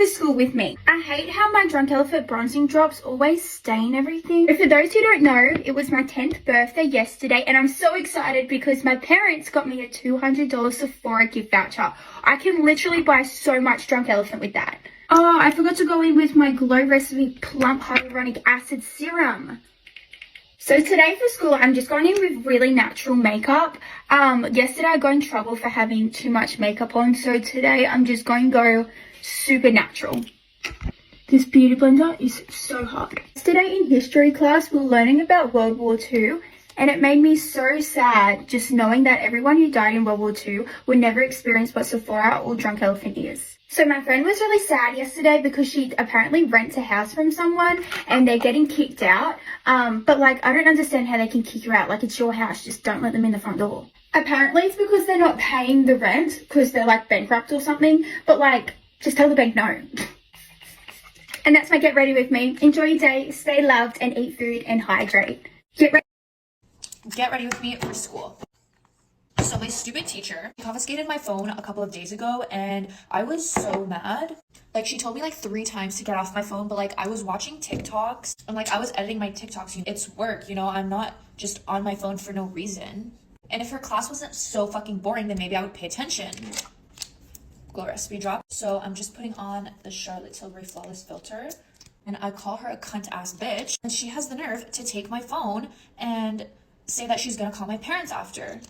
To school with me. I hate how my Drunk Elephant bronzing drops always stain everything. But for those who don't know, it was my 10th birthday yesterday and I'm so excited because my parents got me a $200 Saphora gift voucher. I can literally buy so much Drunk Elephant with that. Oh, I forgot to go in with my Glow Recipe Plump Hyaluronic Acid Serum. So today for school, I'm just going in with really natural makeup. Yesterday I got in trouble for having too much makeup on, so today I'm just going to go super natural. This beauty blender is so hot. Yesterday in history class, we were learning about World War II, and it made me so sad just knowing that everyone who died in World War II would never experience what Saphora or Drunk Elephant is. So my friend was really sad yesterday because she apparently rents a house from someone and they're getting kicked out. But like, I don't understand how they can kick you out. Like, it's your house, just don't let them in the front door. Apparently it's because they're not paying the rent because they're like bankrupt or something. But like, just tell the bank no. And that's my get ready with me. Enjoy your day, stay loved, and eat food and hydrate. Get ready with me for school. So my stupid teacher confiscated my phone a couple of days ago and I was so mad. Like, she told me like 3 times to get off my phone, but like I was watching TikToks and like I was editing my TikToks. It's work, you know, I'm not just on my phone for no reason. And if her class wasn't so fucking boring, then maybe I would pay attention. Glow Recipe drop. So I'm just putting on the Charlotte Tilbury Flawless Filter and I call her a cunt ass bitch. And she has the nerve to take my phone and say that she's gonna call my parents after.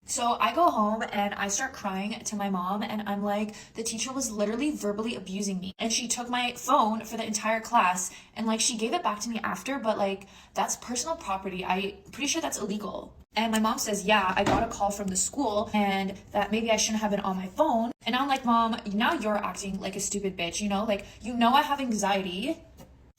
So I go home and I start crying to my mom and I'm like, the teacher was literally verbally abusing me and she took my phone for the entire class and like she gave it back to me after, but like that's personal property. I'm pretty sure that's illegal. And my mom says, yeah, I got a call from the school and that maybe I shouldn't have it on my phone. And I'm like, Mom, now you're acting like a stupid bitch, you know, like, you know, I have anxiety.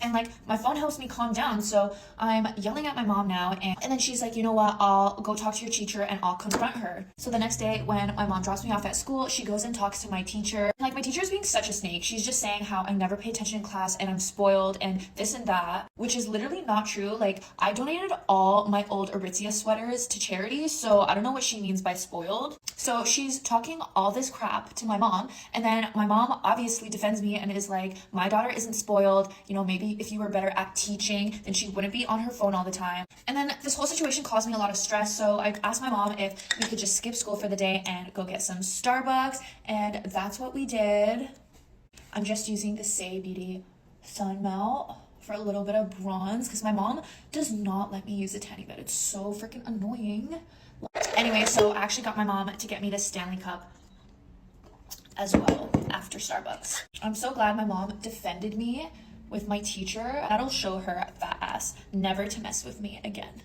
And like my phone helps me calm down, so I'm yelling at my mom now, and then she's like, you know what, I'll go talk to your teacher and I'll confront her. So the next day when my mom drops me off at school, she goes and talks to my teacher. Like, my teacher is being such a snake. She's just saying how I never pay attention in class and I'm spoiled and this and that, which is literally not true. Like, I donated all my old Aritzia sweaters to charity, so I don't know what she means by spoiled. So she's talking all this crap to my mom, and then my mom obviously defends me and is like, my daughter isn't spoiled, you know, maybe if you were better at teaching, then she wouldn't be on her phone all the time. And then this whole situation caused me a lot of stress, so I asked my mom if we could just skip school for the day and go get some Starbucks, and that's what we did. I'm just using the Say Beauty Sun Melt for a little bit of bronze because my mom does not let me use a tanning bed. It's so freaking annoying. Anyway, so I actually got my mom to get me this Stanley Cup as well after Starbucks. I'm so glad my mom defended me with my teacher. That'll show her fat ass never to mess with me again.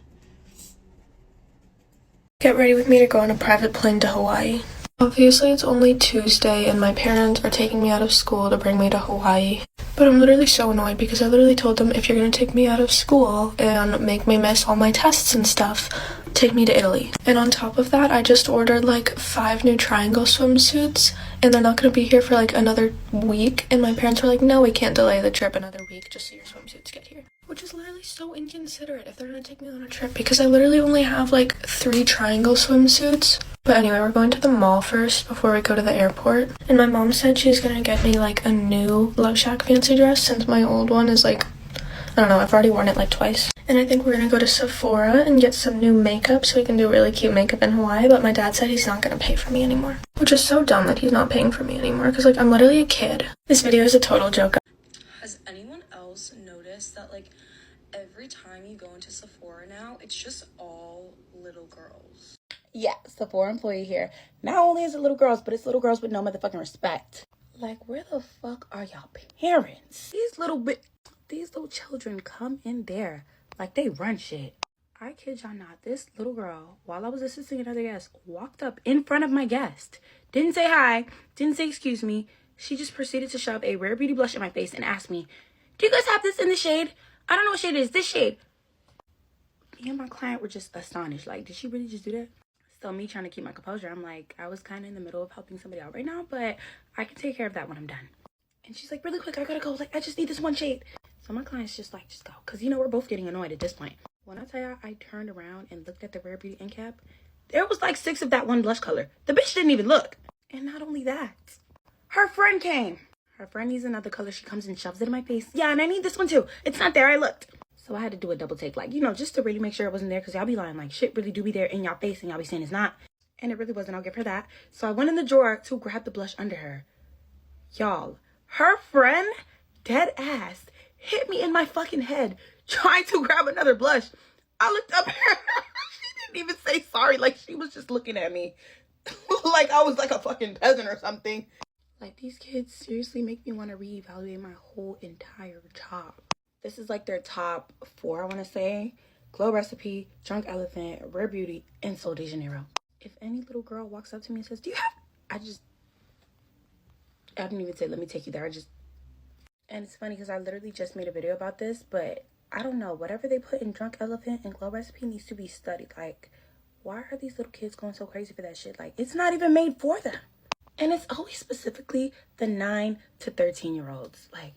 Get ready with me to go on a private plane to Hawaii. Obviously, it's only Tuesday and my parents are taking me out of school to bring me to Hawaii. But I'm literally so annoyed because I literally told them, if you're gonna take me out of school and make me miss all my tests and stuff, take me to Italy. And on top of that, I just ordered like 5 new triangle swimsuits and they're not gonna be here for like another week. And my parents were like, no, we can't delay the trip another week just so your swimsuits get here. Which is literally so inconsiderate if they're gonna take me on a trip because I literally only have like 3 triangle swimsuits. But anyway, we're going to the mall first before we go to the airport. And my mom said she's gonna get me like a new Love Shack fancy dress since my old one is like, I don't know, I've already worn it like twice. And I think we're gonna go to Saphora and get some new makeup so we can do really cute makeup in Hawaii, but my dad said he's not gonna pay for me anymore. Which is so dumb that he's not paying for me anymore because like I'm literally a kid. This video is a total joke. Has anyone else noticed that like every time you go into Saphora now, it's just all little girls? Yeah, Sephora employee here. Not only is it little girls, but it's little girls with no motherfucking respect. Like, where the fuck are y'all parents? These little children come in there like they run shit. I kid y'all not, this little girl, while I was assisting another guest, walked up in front of my guest. Didn't say hi, didn't say excuse me. She just proceeded to shove a Rare Beauty blush in my face and asked me, do you guys have this in the shade? I don't know what shade it is, this shade. Me and my client were just astonished. Like, did she really just do that? So me trying to keep my composure, I'm like, I was kind of in the middle of helping somebody out right now, but I can take care of that when I'm done. And she's like, really quick, I gotta go. Like, I just need this one shade. So my client's just like, just go. Because, you know, we're both getting annoyed at this point. When I tell y'all, I turned around and looked at the Rare Beauty end cap, there was like 6 of that one blush color. The bitch didn't even look. And not only that, her friend came. Her friend needs another color. She comes and shoves it in my face. Yeah, and I need this one too. It's not there. I looked. So I had to do a double take, like, you know, just to really make sure it wasn't there, because y'all be lying, like, shit really do be there in y'all face and y'all be saying it's not. And it really wasn't. I'll give her that. So I went in the drawer to grab the blush under her. Y'all, her friend, dead ass, hit me in my fucking head trying to grab another blush. I looked up at her. She didn't even say sorry. Like, she was just looking at me like I was like a fucking peasant or something. Like, these kids seriously make me want to reevaluate my whole entire job. This is like their top 4, I want to say. Glow Recipe, Drunk Elephant, Rare Beauty, and Sol de Janeiro. If any little girl walks up to me and says, do you have... I didn't even say, let me take you there. And it's funny because I literally just made a video about this, but I don't know. Whatever they put in Drunk Elephant and Glow Recipe needs to be studied. Like, why are these little kids going so crazy for that shit? Like, it's not even made for them. And it's always specifically the 9 to 13-year-olds. Like,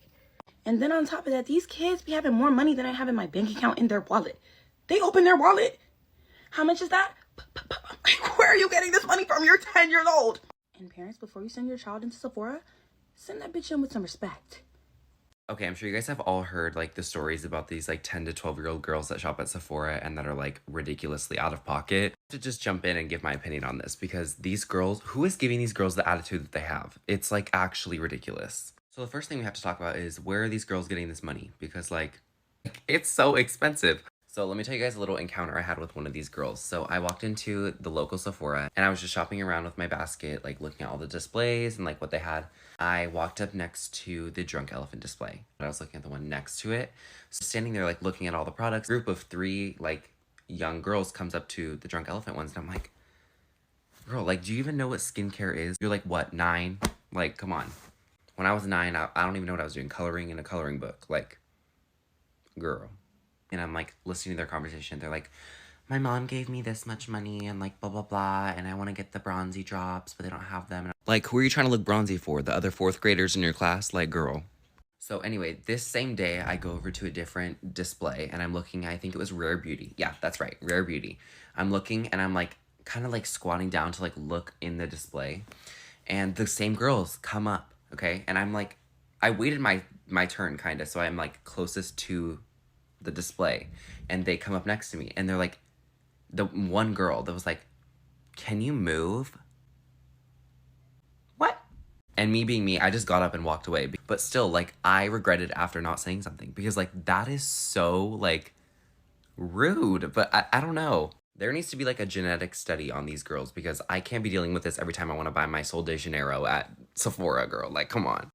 and then on top of that, these kids be having more money than I have in my bank account in their wallet. They open their wallet. How much is that? Like, where are you getting this money from? You're 10 years old. And parents, before you send your child into Saphora, send that bitch in with some respect. Okay, I'm sure you guys have all heard, like, the stories about these, like, 10 to 12-year-old girls that shop at Sephora and that are, like, ridiculously out of pocket. To just jump in and give my opinion on this, because these girls, who is giving these girls the attitude that they have? It's, like, actually ridiculous. So the first thing we have to talk about is, where are these girls getting this money? Because, like, it's so expensive. So let me tell you guys a little encounter I had with one of these girls. So I walked into the local Sephora and I was just shopping around with my basket, like looking at all the displays and like what they had. I walked up next to the Drunk Elephant display. I was looking at the one next to it. So standing there like looking at all the products, a group of 3 like young girls comes up to the Drunk Elephant ones and I'm like, girl, like, do you even know what skincare is? You're like, what, 9? Like, come on. When I was 9, I don't even know what I was doing, coloring in a coloring book. Like, girl. And I'm like listening to their conversation. They're like, my mom gave me this much money and like blah, blah, blah. And I want to get the bronzy drops, but they don't have them. And like, who are you trying to look bronzy for? The other 4th graders in your class? Like, girl. So anyway, this same day I go over to a different display and I'm looking, I think it was Rare Beauty. Yeah, that's right. Rare Beauty. I'm looking and I'm like kind of like squatting down to like look in the display. And the same girls come up. Okay. And I'm like, I waited my turn kind of. So I'm like closest to the display and they come up next to me and they're like, the one girl that was like, can you move? What? And me being me, I just got up and walked away. But still, like, I regretted after not saying something because like that is so like rude. But I don't know. There needs to be like a genetic study on these girls because I can't be dealing with this every time I want to buy my Sol de Janeiro at Sephora, girl. Like, come on.